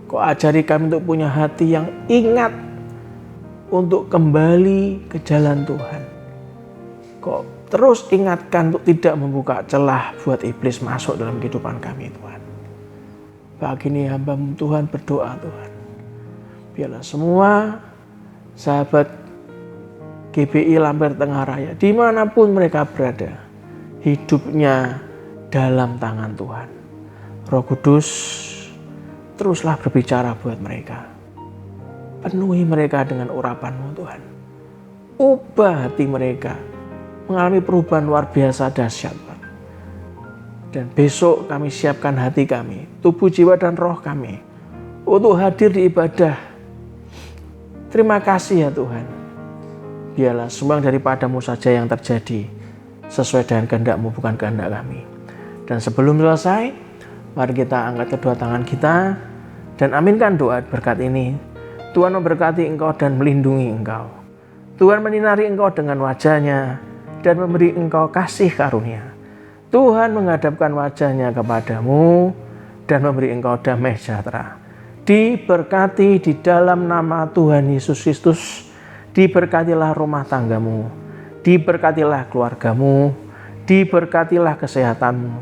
Kau ajari kami untuk punya hati yang ingat untuk kembali ke jalan Tuhan. Kau terus ingatkan untuk tidak membuka celah buat iblis masuk dalam kehidupan kami Tuhan. Pagi ini hamba-Mu Tuhan berdoa Tuhan. Biarlah semua sahabat GBI Lampir Tengah Raya dimanapun mereka berada, hidupnya dalam tangan Tuhan. Roh Kudus teruslah berbicara buat mereka. Penuhi mereka dengan urapan-Mu Tuhan. Ubah hati mereka mengalami perubahan luar biasa dahsyat. Dan besok kami siapkan hati kami, tubuh, jiwa, dan roh kami untuk hadir di ibadah. Terima kasih ya Tuhan. Biarlah semua daripada-Mu saja yang terjadi sesuai dengan kehendak-Mu, bukan kehendak kami. Dan sebelum selesai, mari kita angkat kedua tangan kita dan aminkan doa berkat ini Tuhan memberkati engkau dan melindungi engkau. Tuhan menyinari engkau dengan wajah-Nya dan memberi engkau kasih karunia. Tuhan menghadapkan wajah-Nya kepadamu dan memberi engkau damai sejahtera. Diberkati di dalam nama Tuhan Yesus Kristus. Diberkatilah rumah tanggamu, diberkatilah keluargamu, diberkatilah kesehatanmu,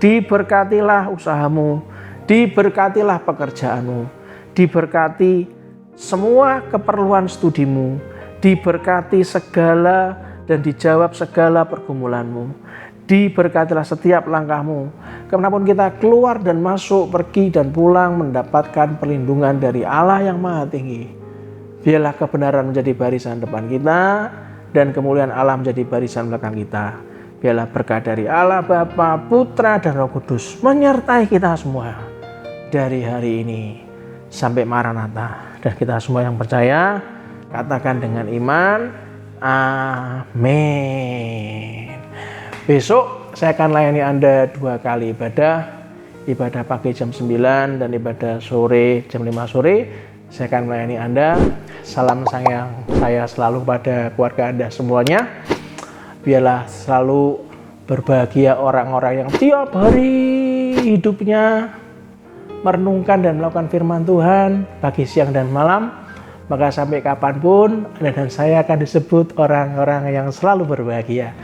diberkatilah usahamu, diberkatilah pekerjaanmu, diberkati semua keperluan studimu, diberkati segala dan dijawab segala pergumulanmu, diberkatilah setiap langkahmu. Kemanapun kita keluar dan masuk, pergi dan pulang, mendapatkan perlindungan dari Allah yang Maha Tinggi. Biarlah kebenaran menjadi barisan depan kita dan kemuliaan Allah menjadi barisan belakang kita. Biarlah berkat dari Allah Bapa, Putra dan Roh Kudus menyertai kita semua dari hari ini sampai Maranatha. Dan kita semua yang percaya katakan dengan iman, amin. Besok saya akan layani Anda 2 kali ibadah pagi jam 9 dan ibadah sore jam 5 sore. Saya akan melayani Anda. Salam sayang saya selalu pada keluarga Anda semuanya. Biarlah selalu berbahagia orang-orang yang tiap hari hidupnya merenungkan dan melakukan firman Tuhan pagi, siang, dan malam. Maka sampai kapanpun Anda dan saya akan disebut orang-orang yang selalu berbahagia.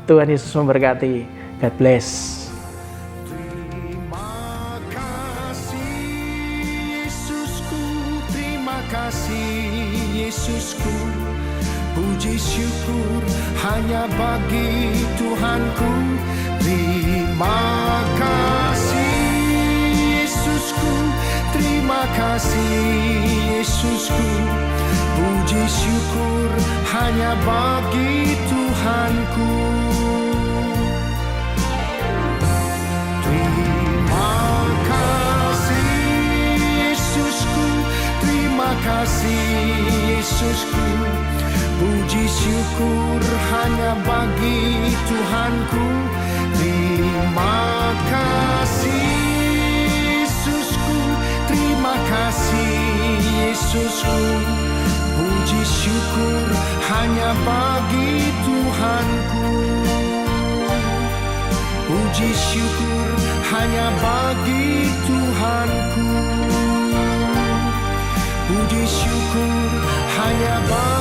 Tuhan Yesus memberkati. God bless. Yesusku, puji syukur hanya bagi Tuhanku. Terima kasih Yesusku, terima kasih Yesusku, puji syukur hanya bagi Tuhanku. Terima kasih Yesusku, terima kasih Yesusku, puji syukur hanya bagi Tuhanku. Terima kasih Yesusku, terima kasih Yesusku, puji syukur hanya bagi Tuhanku. Puji syukur hanya bagi Tuhanku. Puji syukur hanya bagi